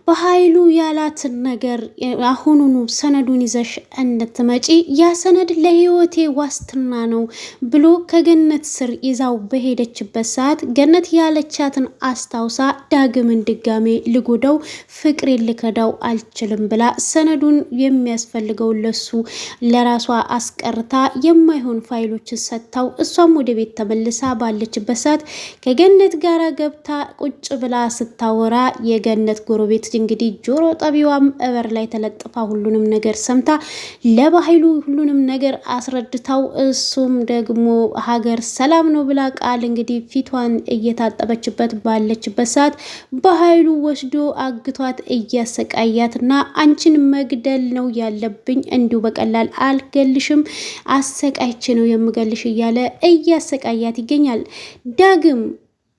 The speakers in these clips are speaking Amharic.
በኃይሉ ያላትን ነገር አሁኑኑ ሰነዱን ይዘሽ እንድትመጪ ያ ሰነድ ለህይወቴ ዋስትና ነው ብሎ ከገነት ስር ይዛው በሄደችበት ሰዓት ገነት ያለቻትን አስታውሳ ዳግምን ድጋሜ ልጎዳው ፍቅሬን ልከዳው አልችልም ብላ ሰነዱን የሚያስፈልገው ለሱ ለራሷ አስቀርታ የማይሆን ፋይሎችን ሰጥታው እሷም ወደ ቤት ተመልሳ ባለችበት ሰዓት ከገነት ጋራ ገብታ ቁጭ ብላ ስታወራ የገነት ጎረቤት እንግዲህ ጆሮ ጠቢዋም እበር ላይ ተለጥፋ ሁሉንም ነገር ሰምታ ለበኃይሉ ሁሉንም ነገር አስረድታው እሱም ደግሞ ሀገር ሰላም ነው ብላ ቃል እንግዲህ ፊቷን እየታጠበችበት ባለችበት ሰዓት በኃይሉ ወስዶ አግቷት እያሰቃያትና አንቺን መግደል ነው ያለብኝ እንዲሁ በቀላል አልገልሽም አሰቃይቼ ነው የምገልሽ እያለ እያሰቃያት ይገኛል። ዳግም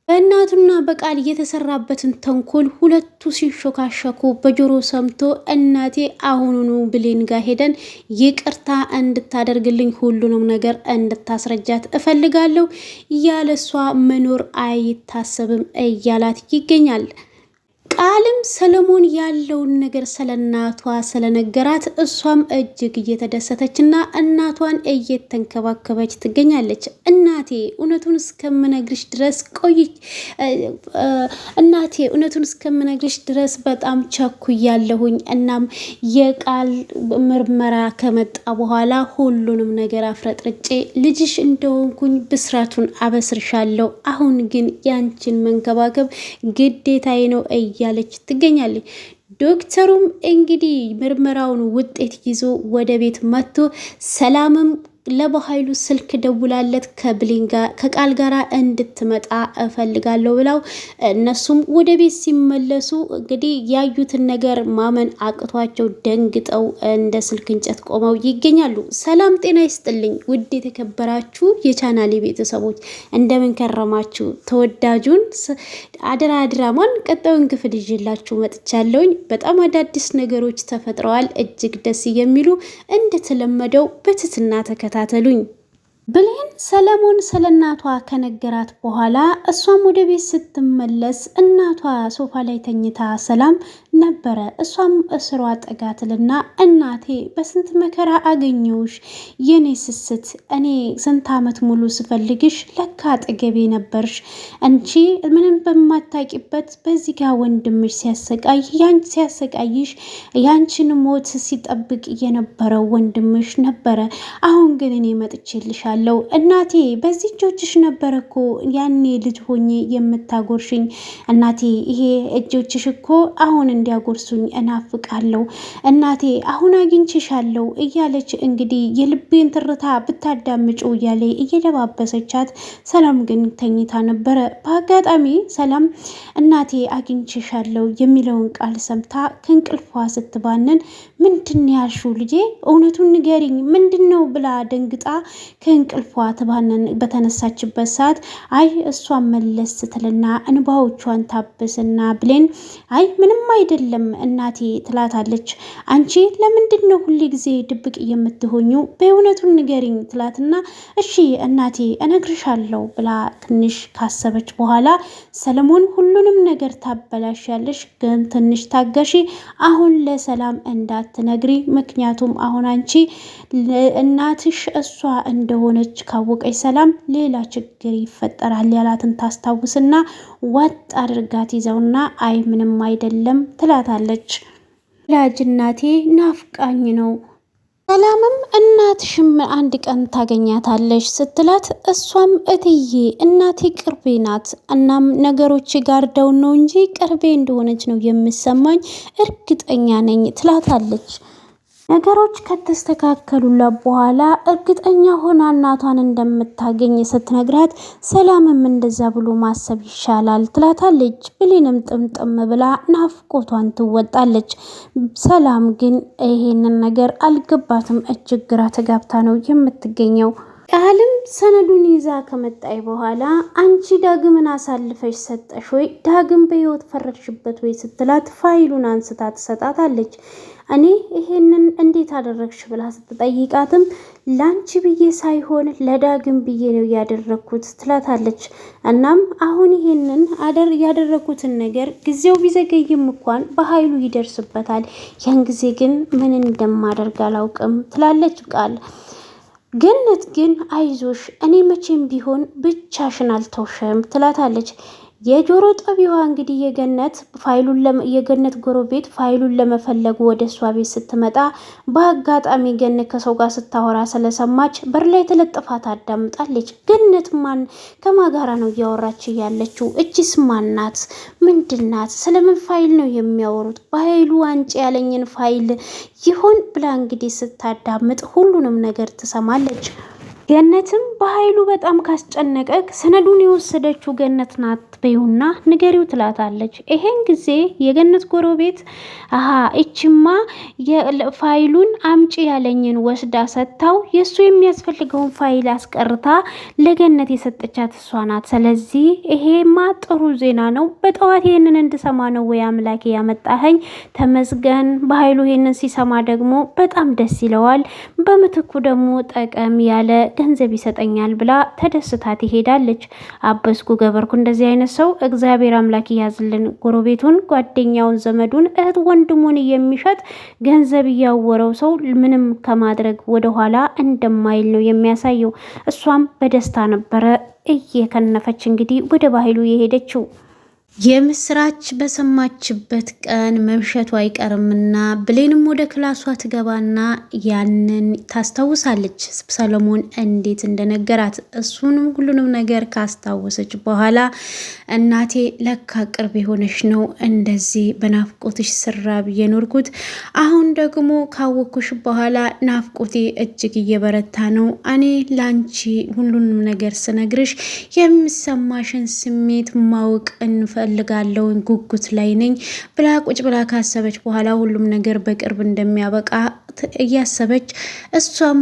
በእናቱና በቃል የተሰራበትን ተንኮል ሁለቱ ሲሾካሸኩ በጆሮ ሰምቶ እናቴ አሁኑኑ ብሌን ጋር ሄደን ይቅርታ እንድታደርግልኝ ሁሉንም ነገር እንድታስረጃት እፈልጋለሁ፣ ያለሷ መኖር አይታሰብም እያላት ይገኛል። ቃልም ሰለሞን ያለውን ነገር ስለናቷ ስለነገራት እሷም እጅግ እየተደሰተችና እናቷን እየተንከባከበች ትገኛለች። እናቴ እውነቱን እስከምነግርሽ ድረስ እናቴ እውነቱን እስከምነግርሽ ድረስ በጣም ቸኩያለሁኝ። እናም የቃል ምርመራ ከመጣ በኋላ ሁሉንም ነገር አፍረጥርጬ ልጅሽ እንደሆንኩኝ ብስራቱን አበስርሻለሁ። አሁን ግን ያንቺን መንከባከብ ግዴታዬ ነው እያለች ትገኛለች። ዶክተሩም እንግዲህ ምርመራውን ውጤት ይዞ ወደ ቤት መጥቶ ሰላምም ለበኃይሉ ስልክ ደውላለት ከብሌን ጋር ከቃል ጋራ እንድትመጣ እፈልጋለሁ ብለው እነሱም ወደ ቤት ሲመለሱ እንግዲህ ያዩትን ነገር ማመን አቅቷቸው ደንግጠው እንደ ስልክ እንጨት ቆመው ይገኛሉ። ሰላም ጤና ይስጥልኝ ውድ የተከበራችሁ የቻናሌ ቤተሰቦች እንደምን ከረማችሁ? ተወዳጁን አደራ ድራማን ቀጣዩን ክፍል ይዤላችሁ መጥቻለሁኝ። በጣም አዳዲስ ነገሮች ተፈጥረዋል፣ እጅግ ደስ የሚሉ እንደተለመደው በትትና ተከታተሉኝ። ብሌን ሰለሞን ስለ እናቷ ከነገራት በኋላ እሷም ወደ ቤት ስትመለስ እናቷ ሶፋ ላይ ተኝታ ሰላም ነበረ። እሷም እስሯ ጠጋትልና እናቴ በስንት መከራ አገኘውሽ የኔ ስስት፣ እኔ ስንት ዓመት ሙሉ ስፈልግሽ ለካ አጠገቤ ነበርሽ። አንቺ ምንም በማታቂበት በዚህ ጋር ወንድምሽ ሲያሰቃይሽ ያንቺን ሞት ሲጠብቅ የነበረው ወንድምሽ ነበረ። አሁን ግን እኔ መጥቼልሻለሁ እናቴ። በዚህ እጆችሽ ነበረ እኮ ያኔ ልጅ ሆኜ የምታጎርሽኝ እናቴ። ይሄ እጆችሽ እኮ አሁን እንዲያጎርሱኝ እናፍቃለሁ እናቴ። አሁን አግኝቼሻለሁ እያለች እንግዲህ የልቤን ትርታ ብታዳምጩ እያለ እየደባበሰቻት፣ ሰላም ግን ተኝታ ነበረ። በአጋጣሚ ሰላም እናቴ አግኝቼሻለሁ የሚለውን ቃል ሰምታ ከእንቅልፏ ስትባንን ምንድን ያልሽው ልጄ? እውነቱን ንገሪኝ ምንድን ነው ብላ ደንግጣ ከእንቅልፏ ትባንን በተነሳችበት ሰዓት አይ እሷን መለስ ስትልና እንባዎቿን ታብስና ብሌን አይ ምንም አይደለም እናቴ ትላታለች። አንቺ ለምንድን ነው ሁሌ ጊዜ ድብቅ የምትሆኙ? በእውነቱን ንገሪኝ ትላትና እሺ እናቴ እነግርሻለሁ ብላ ትንሽ ካሰበች በኋላ ሰለሞን ሁሉንም ነገር ታበላሻለሽ፣ ግን ትንሽ ታገሺ። አሁን ለሰላም እንዳትነግሪ፣ ምክንያቱም አሁን አንቺ እናትሽ እሷ እንደሆነች ካወቀች ሰላም ሌላ ችግር ይፈጠራል ያላትን ታስታውስና ዋጥ አድርጋት ይዘውና አይ ምንም አይደለም ትላታለች። ወላጅ እናቴ ናፍቃኝ ነው። ሰላምም እናትሽም አንድ ቀን ታገኛታለሽ ስትላት እሷም እትዬ እናቴ ቅርቤ ናት፣ እናም ነገሮች ጋርደው ነው እንጂ ቅርቤ እንደሆነች ነው የምሰማኝ፣ እርግጠኛ ነኝ ትላታለች። ነገሮች ከተስተካከሉላት በኋላ እርግጠኛ ሆና እናቷን እንደምታገኝ ስትነግራት ሰላምም እንደዛ ብሎ ማሰብ ይሻላል ትላታለች። ብሌንም ጥምጥም ብላ ናፍቆቷን ትወጣለች። ሰላም ግን ይሄንን ነገር አልገባትም፣ እጅግ ግራ ተጋብታ ነው የምትገኘው። ቃልም ሰነዱን ይዛ ከመጣይ በኋላ አንቺ ዳግምን አሳልፈሽ ሰጠሽ ወይ? ዳግም በህይወት ፈረድሽበት ወይ ስትላት ፋይሉን አንስታ ትሰጣታለች። እኔ ይሄንን እንዴት አደረግሽ ብላ ስትጠይቃትም ላንቺ ብዬ ሳይሆን ለዳግም ብዬ ነው ያደረግኩት ትላታለች። እናም አሁን ይሄንን ያደረግኩትን ነገር ጊዜው ቢዘገይም እንኳን በኃይሉ ይደርስበታል። ያን ጊዜ ግን ምን እንደማደርግ አላውቅም ትላለች ቃል። ገነት ግን አይዞሽ እኔ መቼም ቢሆን ብቻሽን አልተውሽም ትላታለች። የጆሮ ጠቢዋ እንግዲህ የገነት ጎረቤት ፋይሉን ለመፈለጉ ወደ እሷ ቤት ስትመጣ በአጋጣሚ ገነት ከሰው ጋር ስታወራ ስለሰማች በር ላይ ተለጥፋ ታዳምጣለች። ገነት ማን ከማጋራ ነው እያወራች ያለችው? እችስ ማናት? ምንድናት? ስለምን ፋይል ነው የሚያወሩት? በኃይሉ አንጭ ያለኝን ፋይል ይሆን ብላ እንግዲህ ስታዳምጥ ሁሉንም ነገር ትሰማለች። ገነትም በኃይሉ በጣም ካስጨነቀ ሰነዱን የወሰደችው ገነት ናት በይውና ንገሪው ትላታለች። ይሄን ጊዜ የገነት ጎረቤት እችማ ፋይሉን አምጪ ያለኝን ወስዳ ሰጥታው የእሱ የሚያስፈልገውን ፋይል አስቀርታ ለገነት የሰጠቻት እሷ ናት። ስለዚህ ይሄማ ጥሩ ዜና ነው። በጠዋት ይሄንን እንድሰማ ነው ወይ አምላኬ ያመጣኸኝ? ተመስገን። በኃይሉ ይሄንን ሲሰማ ደግሞ በጣም ደስ ይለዋል። በምትኩ ደግሞ ጠቀም ያለ ገንዘብ ይሰጠኛል ብላ ተደስታ ትሄዳለች። አበስኩ ገበርኩ እንደዚህ አይነት ሰው እግዚአብሔር አምላክ ያዝልን። ጎረቤቱን፣ ጓደኛውን፣ ዘመዱን፣ እህት ወንድሙን የሚሸጥ ገንዘብ እያወረው ሰው ምንም ከማድረግ ወደኋላ እንደማይል ነው የሚያሳየው። እሷም በደስታ ነበረ እየከነፈች እንግዲህ ወደ በኃይሉ የሄደችው። የምስራች በሰማችበት ቀን መምሸቱ አይቀርምና ብሌንም ወደ ክላሷ ትገባና ያንን ታስታውሳለች። ሰለሞን እንዴት እንደነገራት እሱንም ሁሉንም ነገር ካስታወሰች በኋላ እናቴ ለካ ቅርብ የሆነች ነው እንደዚህ በናፍቆትሽ ስራብ የኖርኩት። አሁን ደግሞ ካወኩሽ በኋላ ናፍቆቴ እጅግ እየበረታ ነው። እኔ ላንቺ ሁሉንም ነገር ስነግርሽ የሚሰማሽን ስሜት ማወቅ ፈልጋለሁ ጉጉት ላይ ነኝ ብላ ቁጭ ብላ ካሰበች በኋላ ሁሉም ነገር በቅርብ እንደሚያበቃ እያሰበች እሷም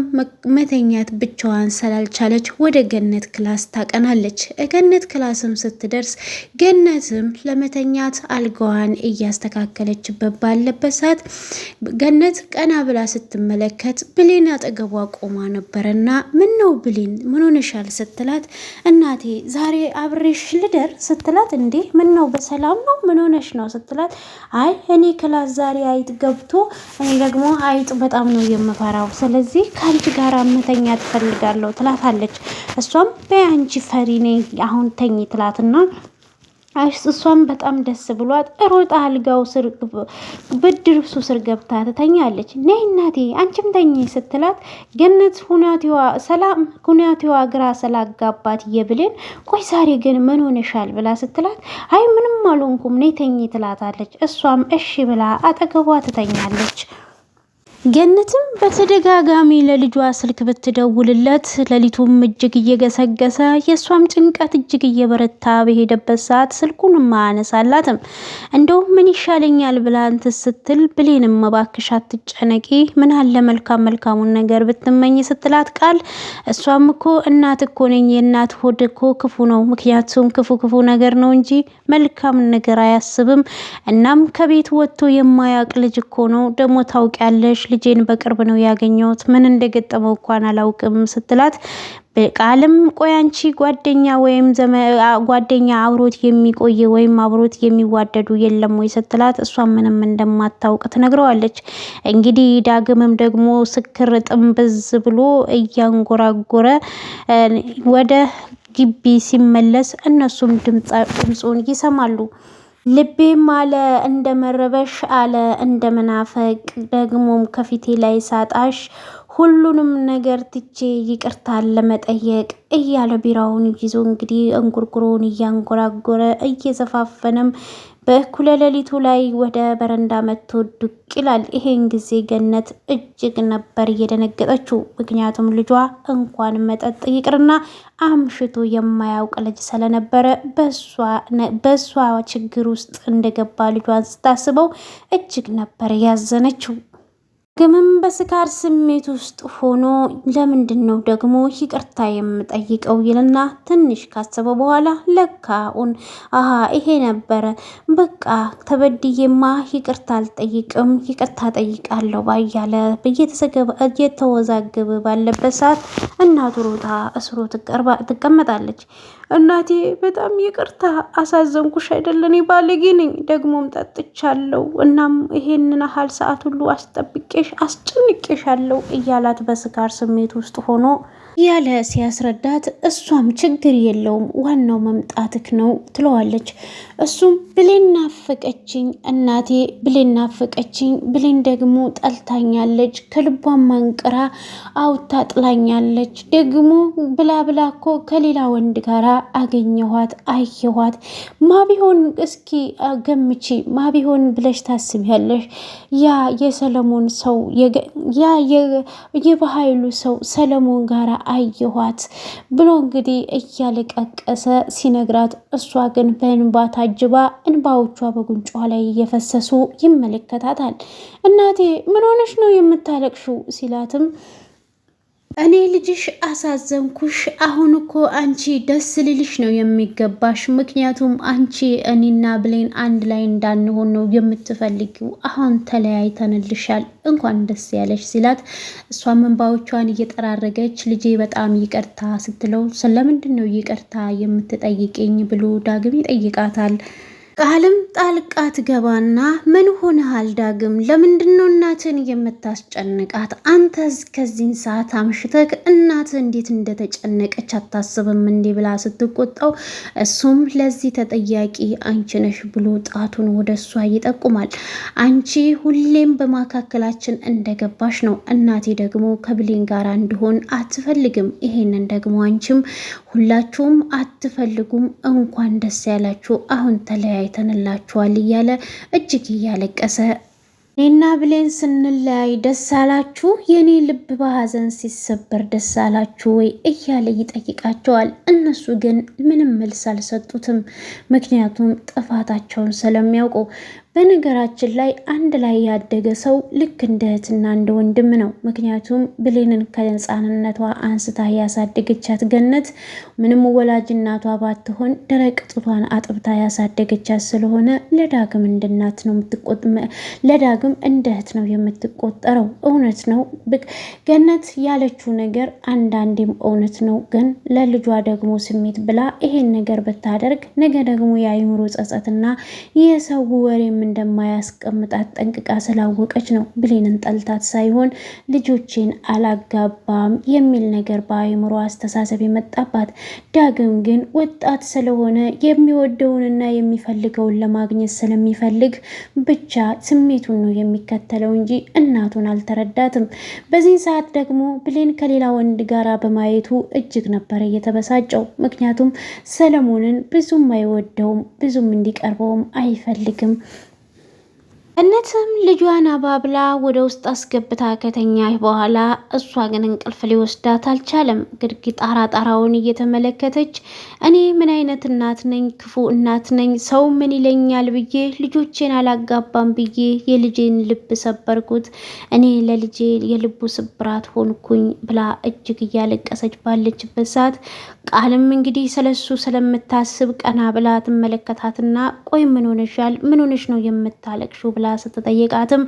መተኛት ብቻዋን ስላልቻለች ወደ ገነት ክላስ ታቀናለች። ገነት ክላስም ስትደርስ ገነትም ለመተኛት አልጋዋን እያስተካከለችበት ባለበት ሰዓት ገነት ቀና ብላ ስትመለከት ብሌን አጠገቧ ቆማ ነበረና ምን ነው ብሌን ምን ሆነሻል ስትላት እናቴ ዛሬ አብሬሽ ልደር ስትላት እንዴ ምን ነው በሰላም ነው ምን ሆነሽ ነው ስትላት አይ እኔ ክላስ ዛሬ አይጥ ገብቶ እኔ ደግሞ አይጥ በጣም ነው የምፈራው ስለዚህ ከአንቺ ጋር መተኛት ትፈልጋለሁ ትላታለች። እሷም በአንቺ ፈሪ ነኝ አሁን ተኝ ትላትና እሷም በጣም ደስ ብሏት ሮጣ አልጋው ስር ብርድ ልብሱ ስር ገብታ ትተኛለች። ነይ እናቴ አንቺም ተኝ ስትላት ገነት ሁኔታዋ ግራ ስላጋባት የብሌን ቆይ ዛሬ ግን ምን ሆነሻል ብላ ስትላት አይ ምንም አልሆንኩም ነይ ተኝ ትላታለች። እሷም እሺ ብላ አጠገቧ ትተኛለች። ገነትም በተደጋጋሚ ለልጇ ስልክ ብትደውልለት ሌሊቱም እጅግ እየገሰገሰ የሷም ጭንቀት እጅግ እየበረታ በሄደበት ሰዓት ስልኩን ማያነሳላትም። እንደውም ምን ይሻለኛል ብላ እንትን ስትል ብሌንም እባክሽ አትጨነቂ ምን አለ መልካሙን ነገር ብትመኝ ስትላት ቃል እሷም እኮ እናት እኮ ነኝ የእናት ሆድ እኮ ክፉ ነው ምክንያቱም ክፉ ነገር ነው እንጂ መልካም ነገር አያስብም። እናም ከቤት ወጥቶ የማያውቅ ልጅ እኮ ነው ደግሞ ታውቂያለሽ ልጄን በቅርብ ነው ያገኘሁት ምን እንደገጠመው እንኳን አላውቅም ስትላት ቃልም ቆይ አንቺ ጓደኛ አብሮት የሚቆይ ወይም አብሮት የሚዋደዱ የለም ወይ ስትላት እሷ ምንም እንደማታውቅ ትነግረዋለች። እንግዲህ ዳግምም ደግሞ ስክር ጥንብዝ ብሎ እያንጎራጎረ ወደ ግቢ ሲመለስ እነሱም ድምፁን ይሰማሉ። ልቤም አለ እንደ መረበሽ አለ እንደ መናፈቅ ደግሞም ከፊቴ ላይ ሳጣሽ ሁሉንም ነገር ትቼ ይቅርታን ለመጠየቅ እያለ ቢራውን ይዞ እንግዲህ እንጉርጉሮን እያንጎራጎረ እየዘፋፈነም በእኩለ ሌሊቱ ላይ ወደ በረንዳ መጥቶ ዱቅ ይላል። ይሄን ጊዜ ገነት እጅግ ነበር እየደነገጠችው። ምክንያቱም ልጇ እንኳን መጠጥ ይቅርና አምሽቶ የማያውቅ ልጅ ስለነበረ በሷ ችግር ውስጥ እንደገባ ልጇን ስታስበው እጅግ ነበር ያዘነችው። ግምም በስካር ስሜት ውስጥ ሆኖ ለምንድነው ደግሞ ይቅርታ የምጠይቀው ይልና ትንሽ ካሰበ በኋላ ለካውን ይሄ ነበረ በቃ ተበድዬማ ይቅርታ አልጠይቅም ይቅርታ ጠይቃለሁ ባያለ እየተወዛገበ ባለበት ሰዓት እናቱ ሮጣ እስሮ ትቀመጣለች። እናቴ በጣም ይቅርታ አሳዘንኩሽ አይደል? እኔ ባለጌ ነኝ፣ ደግሞም ጠጥቻለሁ። እናም ይሄንን ያህል ሰዓት ሁሉ አስጠብቄሽ አስጨንቄሻለሁ እያላት በስካር ስሜት ውስጥ ሆኖ ያለ ሲያስረዳት እሷም ችግር የለውም ዋናው መምጣትክ ነው ትለዋለች። እሱም ብሌን ናፈቀችኝ እናቴ፣ ብሌን ናፈቀችኝ፣ ብሌን ደግሞ ጠልታኛለች፣ ከልቧን ማንቅራ አውታ ጥላኛለች። ደግሞ ብላ ብላ እኮ ከሌላ ወንድ ጋር አገኘኋት አየኋት። ማቢሆን እስኪ ገምቺ፣ ማቢሆን ብለሽ ታስቢያለሽ? ያ የሰለሞን ሰው ያ የበኃይሉ ሰው ሰለሞን ጋር አየኋት ብሎ እንግዲህ እያለቀቀሰ ሲነግራት፣ እሷ ግን በእንባ ታጅባ እንባዎቿ በጉንጯ ላይ እየፈሰሱ ይመለከታታል። እናቴ ምን ሆነሽ ነው የምታለቅሽው? ሲላትም እኔ ልጅሽ አሳዘንኩሽ። አሁን እኮ አንቺ ደስ ልልሽ ነው የሚገባሽ። ምክንያቱም አንቺ እኔና ብሌን አንድ ላይ እንዳንሆን ነው የምትፈልጊው። አሁን ተለያይተንልሻል፣ እንኳን ደስ ያለሽ ሲላት፣ እሷም እንባዎቿን እየጠራረገች ልጄ በጣም ይቅርታ ስትለው፣ ስለምንድን ነው ይቅርታ የምትጠይቅኝ ብሎ ዳግም ይጠይቃታል። ቃልም ጣልቃ ትገባና ምን ሆነሃል ዳግም? ለምንድነው እናትን የምታስጨንቃት? አንተ ከዚህን ሰዓት አምሽተክ እናት እንዴት እንደተጨነቀች አታስብም እንዴ ብላ ስትቆጣው፣ እሱም ለዚህ ተጠያቂ አንቺ ነሽ ብሎ ጣቱን ወደ እሷ ይጠቁማል። አንቺ ሁሌም በመካከላችን እንደገባሽ ነው። እናቴ ደግሞ ከብሌን ጋር እንዲሆን አትፈልግም። ይሄንን ደግሞ አንቺም ሁላችሁም አትፈልጉም። እንኳን ደስ ያላችሁ፣ አሁን ተለያይተንላችኋል እያለ እጅግ እያለቀሰ እኔና ብሌን ስንለያይ ደስ አላችሁ? የኔ ልብ በሀዘን ሲሰበር ደስ አላችሁ ወይ እያለ ይጠይቃቸዋል። እነሱ ግን ምንም መልስ አልሰጡትም፣ ምክንያቱም ጥፋታቸውን ስለሚያውቁ። በነገራችን ላይ አንድ ላይ ያደገ ሰው ልክ እንደ እህትና እንደ ወንድም ነው። ምክንያቱም ብሌንን ከህፃንነቷ አንስታ ያሳደገቻት ገነት ምንም ወላጅ እናቷ ባትሆን ደረቅ ጡቷን አጥብታ ያሳደገቻት ስለሆነ ለዳግም እንደ እናት ነው ለዳግም እንደ እህት ነው የምትቆጠረው። እውነት ነው ገነት ያለችው ነገር አንዳንዴም እውነት ነው። ግን ለልጇ ደግሞ ስሜት ብላ ይሄን ነገር ብታደርግ ነገ ደግሞ የአይምሮ ጸጸትና የሰው ወሬም እንደማያስቀምጣት ጠንቅቃ ስላወቀች ነው ብሌንን ጠልታት ሳይሆን ልጆቼን አላጋባም የሚል ነገር በአይምሮ አስተሳሰብ የመጣባት። ዳግም ግን ወጣት ስለሆነ የሚወደውንና የሚፈልገውን ለማግኘት ስለሚፈልግ ብቻ ስሜቱን ነው የሚከተለው እንጂ እናቱን አልተረዳትም። በዚህ ሰዓት ደግሞ ብሌን ከሌላ ወንድ ጋር በማየቱ እጅግ ነበር እየተበሳጨው። ምክንያቱም ሰለሞንን ብዙም አይወደውም፣ ብዙም እንዲቀርበውም አይፈልግም። እነትም ልጇን አባብላ ወደ ውስጥ አስገብታ ከተኛች በኋላ እሷ ግን እንቅልፍ ሊወስዳት አልቻለም። ግድግ ጣራውን እየተመለከተች እኔ ምን አይነት እናት ነኝ? ክፉ እናት ነኝ። ሰው ምን ይለኛል ብዬ ልጆቼን አላጋባም ብዬ የልጄን ልብ ሰበርኩት። እኔ ለልጄ የልቡ ስብራት ሆንኩኝ ብላ እጅግ እያለቀሰች ባለችበት ሰዓት ቃልም እንግዲህ ስለሱ ስለምታስብ ቀና ብላ ትመለከታትና ቆይ ምን ሆነሻል? ምን ሆነሽ ነው የምታለቅሽው? ብላ ስትጠይቃትም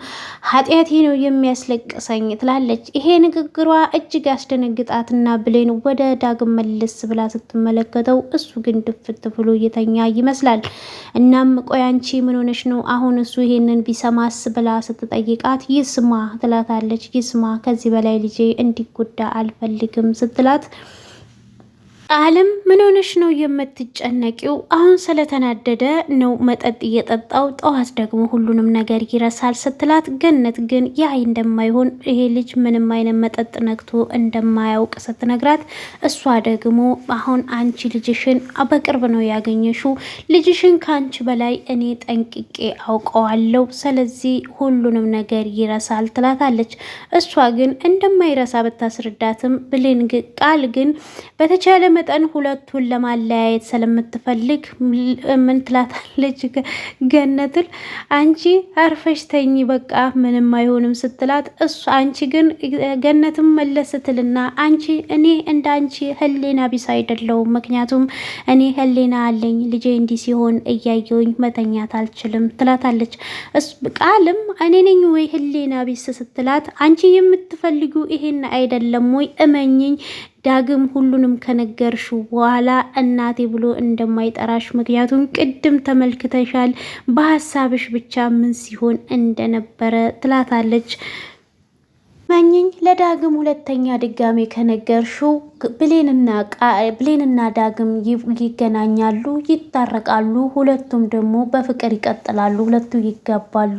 ኃጢአቴ ነው የሚያስለቅሰኝ ትላለች። ይሄ ንግግሯ እጅግ ያስደነግጣትና ብሌን ወደ ዳግም መለስ ብላ ስትመለከተው እሱ ግን ድፍት ብሎ እየተኛ ይመስላል። እናም ቆይ አንቺ ምን ሆነሽ ነው አሁን እሱ ይሄንን ቢሰማስ ብላ ስትጠይቃት ይስማ ትላታለች። ይስማ፣ ከዚህ በላይ ልጄ እንዲጎዳ አልፈልግም ስትላት ቃልም ምን ሆነሽ ነው የምትጨነቂው? አሁን ስለተናደደ ነው መጠጥ እየጠጣው፣ ጠዋት ደግሞ ሁሉንም ነገር ይረሳል ስትላት፣ ገነት ግን ያ እንደማይሆን ይሄ ልጅ ምንም አይነት መጠጥ ነክቶ እንደማያውቅ ስትነግራት፣ እሷ ደግሞ አሁን አንቺ ልጅሽን በቅርብ ነው ያገኘሽው፣ ልጅሽን ከአንቺ በላይ እኔ ጠንቅቄ አውቀዋለሁ፣ ስለዚህ ሁሉንም ነገር ይረሳል ትላታለች። እሷ ግን እንደማይረሳ ብታስረዳትም ብሌን ቃል ግን በተቻለ መጠን ሁለቱን ለማለያየት ስለምትፈልግ ምን ትላታለች ገነትን? አንቺ አርፈሽ ተኝ በቃ ምንም አይሆንም ስትላት፣ እሱ አንቺ ግን ገነትም መለስ ስትልና አንቺ እኔ እንደ አንቺ ህሊና ቢስ አይደለሁም፣ ምክንያቱም እኔ ህሊና አለኝ ልጄ እንዲህ ሲሆን እያየውኝ መተኛት አልችልም ትላታለች። ቃልም እኔ ነኝ ወይ ህሊና ቢስ ስትላት፣ አንቺ የምትፈልጊው ይሄን አይደለም ወይ? እመኝኝ ዳግም ሁሉንም ከነገርሽው በኋላ እናቴ ብሎ እንደማይጠራሽ ምክንያቱም ቅድም ተመልክተሻል በሀሳብሽ ብቻ ምን ሲሆን እንደነበረ ትላታለች። መኝኝ ለዳግም ሁለተኛ ድጋሜ ከነገርሽው ብሌንና ዳግም ይገናኛሉ፣ ይታረቃሉ። ሁለቱም ደግሞ በፍቅር ይቀጥላሉ። ሁለቱ ይጋባሉ።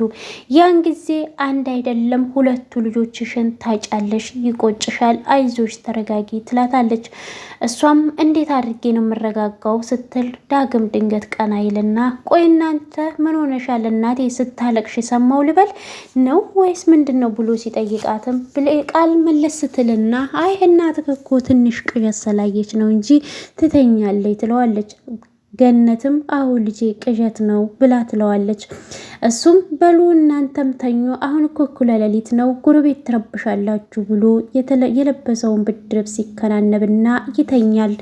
ያን ጊዜ አንድ አይደለም ሁለቱ ልጆችሽን ታጫለሽ፣ ይቆጭሻል፣ አይዞሽ ተረጋጊ ትላታለች። እሷም እንዴት አድርጌ ነው የምረጋጋው ስትል ዳግም ድንገት ቀና ይልና ቆይ እናንተ ምን ሆነሻል እናቴ ስታለቅሽ ሰማው ልበል ነው ወይስ ምንድን ነው ብሎ ሲጠይቃትም ቃል መለስ ስትልና አይ እናትህ እኮ ትንሽ ቅዠት ስላየች ነው እንጂ ትተኛለች ትለዋለች። ገነትም አዎ ልጄ ቅዠት ነው ብላ ትለዋለች። እሱም በሉ እናንተም ተኙ፣ አሁን እኮ እኩለ ሌሊት ነው፣ ጎረቤት ትረብሻላችሁ ብሎ የለበሰውን ብርድ ልብስ ሲከናነብና ይተኛል።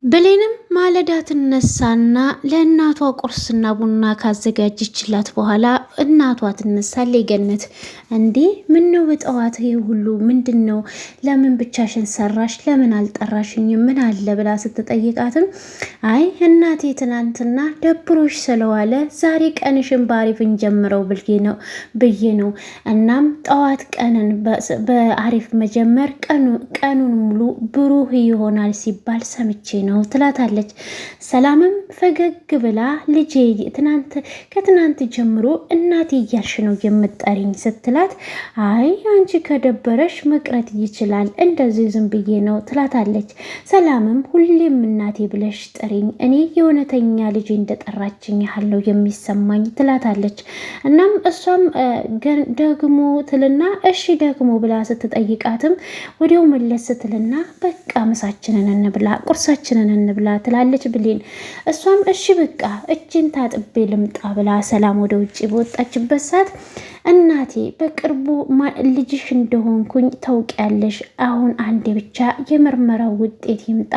ብሌንም ማለዳ ትነሳና ለእናቷ ቁርስና ቡና ካዘጋጀችላት በኋላ እናቷ ትነሳለች። ገነት እንዴ ምን ነው በጠዋት ይሄ ሁሉ ምንድን ነው? ለምን ብቻሽን ሰራሽ? ለምን አልጠራሽኝም? ምን አለ ብላ ስትጠይቃትም አይ እናቴ ትናንትና ደብሮሽ ስለዋለ ዛሬ ቀንሽን በአሪፍ እንጀምረው ብዬ ነው። እናም ጠዋት ቀንን በአሪፍ መጀመር ቀኑን ሙሉ ብሩህ ይሆናል ሲባል ሰምቼ ነው ትላታለች። ሰላምም ፈገግ ብላ ልጄ ከትናንት ጀምሮ እናቴ እያልሽ ነው የምጠሪኝ ስትላት፣ አይ አንቺ ከደበረሽ መቅረት ይችላል እንደዚህ ዝም ብዬ ነው ትላታለች። ሰላምም ሁሌም እናቴ ብለሽ ጥሪኝ፣ እኔ የእውነተኛ ልጄ እንደጠራችኝ ያህል ነው የሚሰማኝ ትላታለች። እናም እሷም ደግሞ ትልና እሺ ደግሞ ብላ ስትጠይቃትም ወዲያው መለስ ስትልና በቃ ምሳችንን እንብላ ቁርሳችንን እንብላ ትላለች ብሌን። እሷም እሺ በቃ እጅን ታጥቤ ልምጣ ብላ ሰላም ወደ ውጭ በወጣችበት ሰዓት እናቴ በቅርቡ ልጅሽ እንደሆንኩኝ ታውቂያለሽ። አሁን አንዴ ብቻ የምርመራው ውጤት ይምጣ፣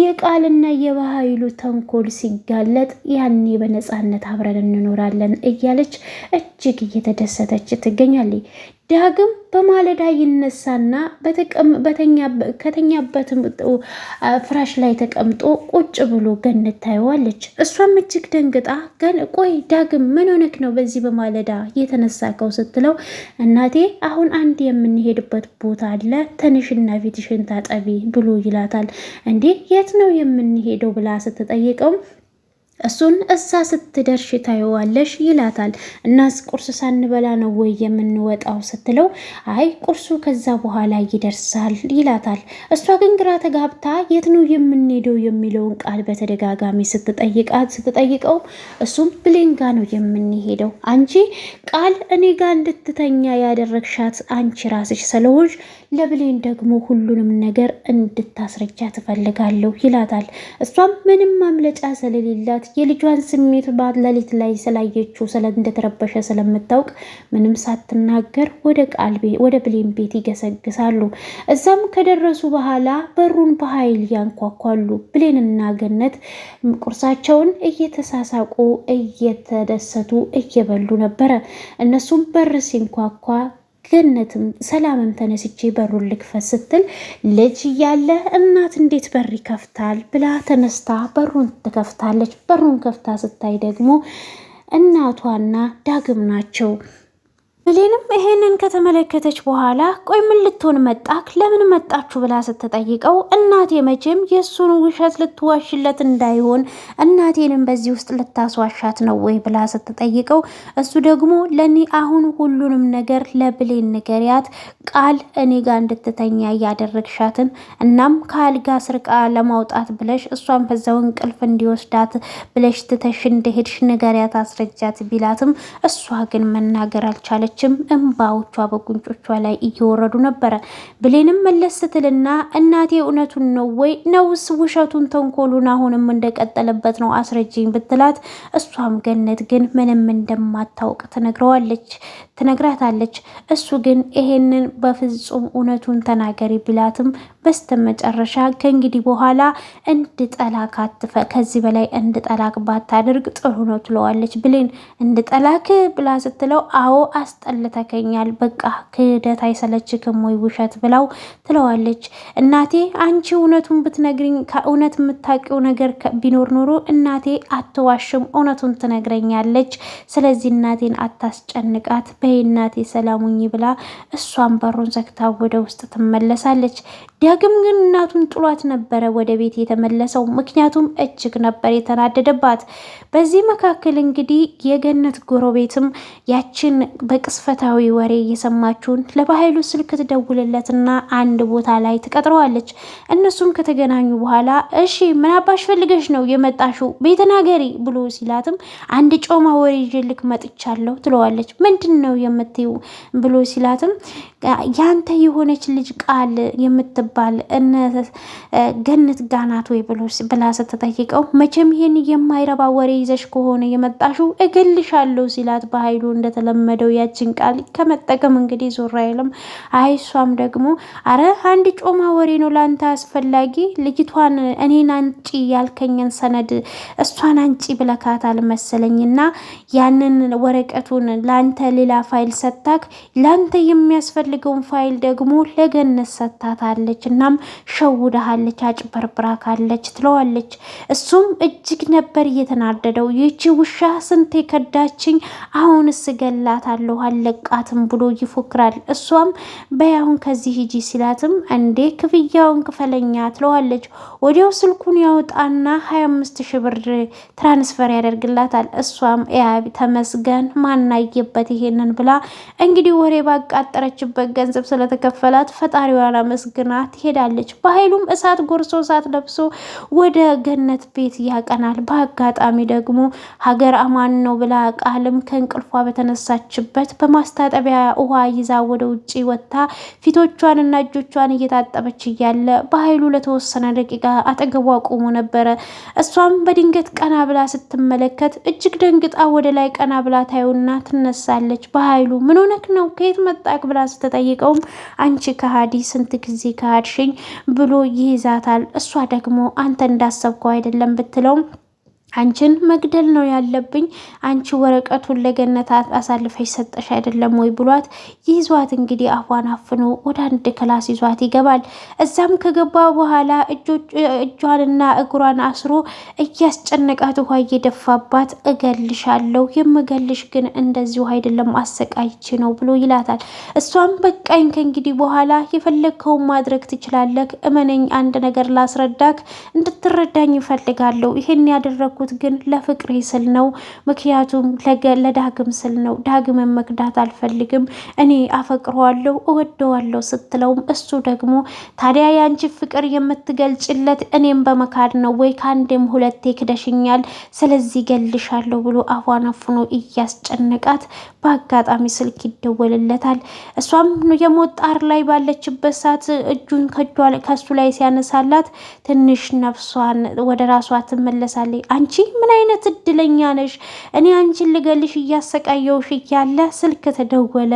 የቃልና የባህይሉ ተንኮል ሲጋለጥ ያኔ በነፃነት አብረን እንኖራለን እያለች እጅግ እየተደሰተች ትገኛለች። ዳግም በማለዳ ይነሳና ከተኛበት ፍራሽ ላይ ተቀምጦ ቁጭ ብሎ ገነት ታየዋለች። እሷም እጅግ ደንግጣ ቆይ ዳግም ምን ሆነክ ነው በዚህ በማለዳ የተነሳከው ስትለው እናቴ አሁን አንድ የምንሄድበት ቦታ አለ ተነሽና ፊትሽን ታጠቢ ብሎ ይላታል። እንዴ የት ነው የምንሄደው ብላ ስትጠይቀው እሱን እዛ ስትደርሽ ታየዋለሽ ይላታል። እናስ ቁርስ ሳንበላ ነው ወይ የምንወጣው ስትለው አይ ቁርሱ ከዛ በኋላ ይደርሳል ይላታል። እሷ ግን ግራ ተጋብታ የት ነው የምንሄደው የሚለውን ቃል በተደጋጋሚ ስትጠይቀው እሱም ብሌን ጋ ነው የምንሄደው፣ አንቺ ቃል እኔ ጋር እንድትተኛ ያደረግሻት አንቺ ራስሽ ስለሆንሽ ለብሌን ደግሞ ሁሉንም ነገር እንድታስረጃ ትፈልጋለሁ ይላታል። እሷም ምንም ማምለጫ ስለሌላት የልጇን ስሜት ሌሊት ላይ ስላየችው እንደተረበሸ ስለምታውቅ ምንም ሳትናገር ወደ ብሌን ቤት ይገሰግሳሉ። እዛም ከደረሱ በኋላ በሩን በኃይል ያንኳኳሉ። ብሌንና ገነት ቁርሳቸውን እየተሳሳቁ እየተደሰቱ እየበሉ ነበረ። እነሱም በር ሲንኳኳ ገነትም ሰላምም ተነስቼ በሩን ልክፈት ስትል ልጅ እያለ እናት እንዴት በር ይከፍታል ብላ ተነስታ በሩን ትከፍታለች። በሩን ከፍታ ስታይ ደግሞ እናቷና ዳግም ናቸው። ብሌንም ይሄንን ከተመለከተች በኋላ ቆይ ምን ልትሆን መጣክ? ለምን መጣችሁ ብላ ስትጠይቀው እናቴ መቼም የእሱን ውሸት ልትዋሽለት እንዳይሆን እናቴንም በዚህ ውስጥ ልታስዋሻት ነው ወይ ብላ ስትጠይቀው እሱ ደግሞ ለኔ አሁን ሁሉንም ነገር ለብሌን ንገሪያት፣ ቃል እኔ ጋር እንድትተኛ እያደረግሻትን እናም ከአልጋ ስርቃ ለማውጣት ብለሽ እሷን በዛው እንቅልፍ እንዲወስዳት ብለሽ ትተሽ እንደሄድሽ ንገሪያት፣ አስረጃት ቢላትም እሷ ግን መናገር አልቻለች። እያለቀሰችም እንባዎቿ በጉንጮቿ ላይ እየወረዱ ነበረ። ብሌንም መለስ ስትልና እናቴ እውነቱን ነው ወይ ነውስ ውሸቱን ተንኮሉን አሁንም እንደቀጠለበት ነው አስረጅኝ ብትላት፣ እሷም ገነት ግን ምንም እንደማታውቅ ትነግራታለች። እሱ ግን ይሄንን በፍጹም እውነቱን ተናገሪ ቢላትም በስተመጨረሻ ከእንግዲህ በኋላ እንድጠላክ ከዚህ በላይ እንድጠላክ ባታደርግ ጥሩ ነው ትለዋለች። ብሌን እንድጠላክ ብላ ስትለው አዎ አስጠልተከኛል፣ በቃ ክህደት አይሰለችክም ወይ ውሸት ብላው ትለዋለች። እናቴ አንቺ እውነቱን ብትነግሪኝ ከእውነት የምታውቂው ነገር ቢኖር ኖሮ እናቴ አትዋሽም፣ እውነቱን ትነግረኛለች። ስለዚህ እናቴን አታስጨንቃት፣ በይ እናቴ ሰላሙኝ ብላ እሷን በሩን ዘግታ ወደ ውስጥ ትመለሳለች። ዳግም ግን እናቱን ጥሏት ነበረ ወደ ቤት የተመለሰው፣ ምክንያቱም እጅግ ነበር የተናደደባት። በዚህ መካከል እንግዲህ የገነት ጎረቤትም ያችን በቅስፈታዊ ወሬ እየሰማችውን ለባህሉ ስልክ ትደውልለትና አንድ ቦታ ላይ ትቀጥረዋለች። እነሱም ከተገናኙ በኋላ እሺ ምን አባሽ ፈልገሽ ነው የመጣሽው ቤተናገሪ ብሎ ሲላትም አንድ ጮማ ወሬ ይዤልክ መጥቻለሁ ትለዋለች። ምንድን ነው የምትይው ብሎ ሲላትም ያንተ የሆነች ልጅ ቃል የምትባል ገነት ጋናት ወይ ብላ ስትጠይቀው መቼም ይሄን የማይረባ ወሬ ይዘሽ ከሆነ የመጣሽው እገልሻለሁ ሲላት፣ በኃይሉ እንደተለመደው ያችን ቃል ከመጠቀም እንግዲህ ዞር አይልም። አይሷም ደግሞ አረ አንድ ጮማ ወሬ ነው ላንተ አስፈላጊ፣ ልጅቷን እኔን አንጪ ያልከኝን ሰነድ እሷን አንጪ ብለካታል መሰለኝና ያንን ወረቀቱን ላንተ ሌላ ፋይል ሰታክ ላንተ የሚያስፈልገውን ፋይል ደግሞ ለገነት ሰታታለች። እናም ሸውዳሃለች፣ አጭበርብራካለች ትለዋለች። እሱም እጅግ ነበር እየተናደደው። ይቺ ውሻ ስንቴ ከዳችኝ፣ አሁንስ ገላታለሁ አለቃትም ብሎ ይፎክራል። እሷም በያሁን ከዚህ ሂጂ ሲላትም እንዴ ክፍያውን ክፈለኛ ትለዋለች። ወዲያው ስልኩን ያወጣና 25,000 ብር ትራንስፈር ያደርግላታል። እሷም ያ ተመስገን ማናየበት ይሄንን ብላ እንግዲህ ወሬ ባቃጠረችበት ገንዘብ ስለተከፈላት ፈጣሪዋን አመስግና ትሄዳለች። በኃይሉም እሳት ጎርሶ እሳት ለብሶ ወደ ገነት ቤት ያቀናል። በአጋጣሚ ደግሞ ሀገር አማን ነው ብላ ቃልም ከእንቅልፏ በተነሳችበት በማስታጠቢያ ውሃ ይዛ ወደ ውጭ ወጥታ ፊቶቿንና እጆቿን እየታጠበች እያለ በኃይሉ ለተወሰነ ደቂቃ አጠገቧ ቆሞ ነበረ። እሷም በድንገት ቀና ብላ ስትመለከት እጅግ ደንግጣ ወደ ላይ ቀና ብላ ታየውና ትነሳለች። በኃይሉ ምን ሆነክ ነው ከየት መጣክ ብላ ስትጠይቀውም አንቺ ከሃዲ ስንት ጊዜ ከሃድሽኝ ብሎ ይይዛታል። እሷ ደግሞ አንተ እንዳሰብከው አይደለም ብትለውም አንቺን መግደል ነው ያለብኝ፣ አንቺ ወረቀቱን ለገነት አሳልፈሽ ሰጠሽ አይደለም ወይ ብሏት ይዟት እንግዲህ አፏን አፍኖ ወደ አንድ ክላስ ይዟት ይገባል። እዛም ከገባ በኋላ እጇንና እግሯን አስሮ እያስጨነቃት ውሃ እየደፋባት እገልሻለሁ፣ የምገልሽ ግን እንደዚሁ አይደለም አሰቃይቼ ነው ብሎ ይላታል። እሷም በቃኝ ከእንግዲህ በኋላ የፈለግከውን ማድረግ ትችላለህ፣ እመነኝ፣ አንድ ነገር ላስረዳክ እንድትረዳኝ ይፈልጋለሁ። ይሄን ያደረኩት ግን ለፍቅሬ ስል ነው፣ ምክንያቱም ለዳግም ስል ነው። ዳግምን መክዳት አልፈልግም፣ እኔ አፈቅረዋለሁ እወደዋለሁ ስትለውም እሱ ደግሞ ታዲያ ያንቺ ፍቅር የምትገልጭለት እኔም በመካድ ነው ወይ? ከአንዴም ሁለቴ ክደሽኛል፣ ስለዚህ ገልሻለሁ ብሎ አፏን አፍኖ እያስጨነቃት በአጋጣሚ ስልክ ይደወልለታል። እሷም የሞት ጣር ላይ ባለችበት ሰዓት እጁን ከሱ ላይ ሲያነሳላት ትንሽ ነፍሷን ወደ ራሷ ትመለሳለች። አንቺ ምን አይነት እድለኛ ነሽ? እኔ አንቺን ልገልሽ እያሰቃየውሽ እያለ ስልክ ተደወለ።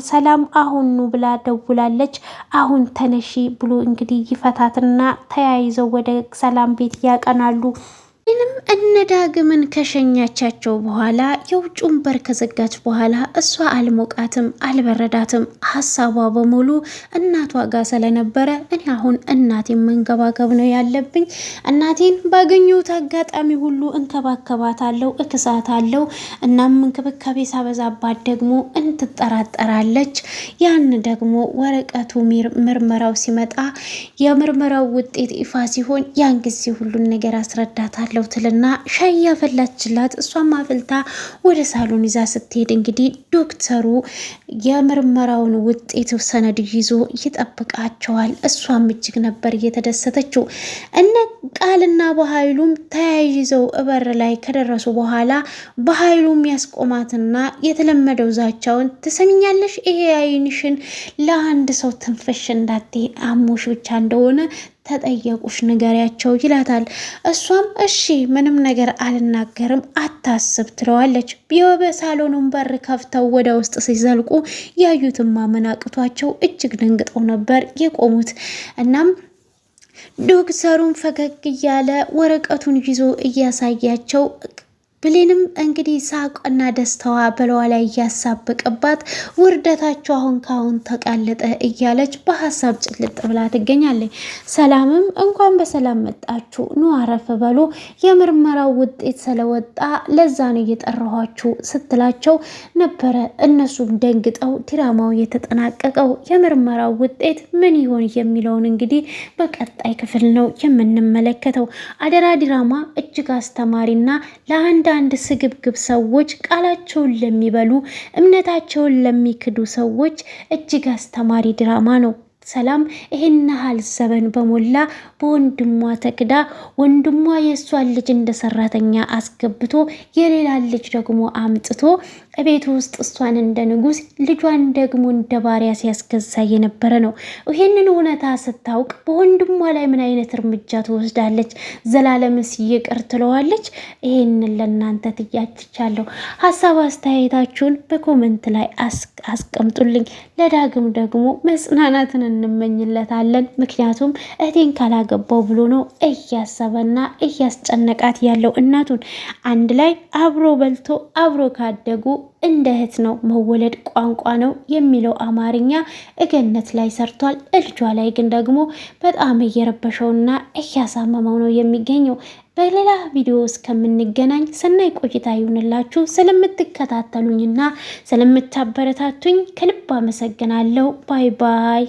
ሰላም አሁኑ ብላ ደውላለች። አሁን ተነሺ ብሎ እንግዲህ ይፈታትና ተያይዘው ወደ ሰላም ቤት ያቀናሉ። ይህንም እነ ዳግምን ከሸኛቻቸው በኋላ የውጩን በር ከዘጋች በኋላ እሷ አልሞቃትም አልበረዳትም። ሀሳቧ በሙሉ እናቷ ጋር ስለነበረ እኔ አሁን እናቴን መንከባከብ ነው ያለብኝ። እናቴን ባገኘሁት አጋጣሚ ሁሉ እንከባከባታለሁ፣ እክሳታለሁ። እናም እንክብካቤ ሳበዛባት ደግሞ እንትጠራጠራለች። ያን ደግሞ ወረቀቱ ምርመራው ሲመጣ የምርመራው ውጤት ይፋ ሲሆን ያን ጊዜ ሁሉን ነገር አስረዳታለሁ እመጣለሁ ትልና ሻይ ያፈላችላት እሷም አፍልታ ወደ ሳሎን ይዛ ስትሄድ እንግዲህ ዶክተሩ የምርመራውን ውጤት ሰነድ ይዞ ይጠብቃቸዋል። እሷም እጅግ ነበር እየተደሰተችው። እነ ቃልና በኃይሉም ተያይዘው በር ላይ ከደረሱ በኋላ በኃይሉም ያስቆማትና የተለመደው ዛቻውን ትሰሚኛለሽ፣ ይሄ አይንሽን ለአንድ ሰው ትንፍሽ እንዳትይ አሞሽ ብቻ እንደሆነ ተጠየቁሽ ንገሪያቸው ይላታል። እሷም እሺ ምንም ነገር አልናገርም አታስብ ትለዋለች። በሳሎኑን በር ከፍተው ወደ ውስጥ ሲዘልቁ ያዩትን ማመን አቅቷቸው እጅግ ደንግጠው ነበር የቆሙት። እናም ዶክተሩን ፈገግ እያለ ወረቀቱን ይዞ እያሳያቸው ብሌንም እንግዲህ ሳቅና ደስታዋ በለዋ ላይ እያሳበቀባት ውርደታቸው አሁን ካሁን ተቃለጠ እያለች በሀሳብ ጭልጥ ብላ ትገኛለች። ሰላምም እንኳን በሰላም መጣችሁ ኑ አረፍ በሉ የምርመራው ውጤት ስለወጣ ለዛ ነው እየጠራኋችሁ ስትላቸው ነበረ። እነሱም ደንግጠው ድራማው የተጠናቀቀው የምርመራው ውጤት ምን ይሆን የሚለውን እንግዲህ በቀጣይ ክፍል ነው የምንመለከተው። አደራ ድራማ እጅግ አስተማሪና ለአንድ ስግብግብ ሰዎች ቃላቸውን ለሚበሉ እምነታቸውን ለሚክዱ ሰዎች እጅግ አስተማሪ ድራማ ነው። ሰላም ይሄን ያህል ዘመን በሞላ በወንድሟ ተክዳ ወንድሟ የእሷን ልጅ እንደ ሰራተኛ አስገብቶ የሌላን ልጅ ደግሞ አምጥቶ ቤቱ ውስጥ እሷን እንደ ንጉስ ልጇን ደግሞ እንደ ባሪያ ሲያስገዛ የነበረ ነው። ይሄንን እውነታ ስታውቅ በወንድሟ ላይ ምን አይነት እርምጃ ትወስዳለች? ዘላለምስ ይቅር ትለዋለች? ይሄንን ለእናንተ ትያችቻለሁ። ሀሳብ አስተያየታችሁን በኮመንት ላይ አስቀምጡልኝ። ለዳግም ደግሞ መጽናናትን እንመኝለታለን። ምክንያቱም እህቴን ካላገባው ብሎ ነው እያሰበና እያስጨነቃት ያለው። እናቱን አንድ ላይ አብሮ በልቶ አብሮ ካደጉ እንደ እህት ነው መወለድ ቋንቋ ነው የሚለው አማርኛ እገነት ላይ ሰርቷል። ልጇ ላይ ግን ደግሞ በጣም እየረበሸውና እያሳመመው ነው የሚገኘው። በሌላ ቪዲዮ እስከምንገናኝ ሰናይ ቆይታ ይሁንላችሁ። ስለምትከታተሉኝና ስለምታበረታቱኝ ከልብ አመሰግናለሁ። ባይ ባይ።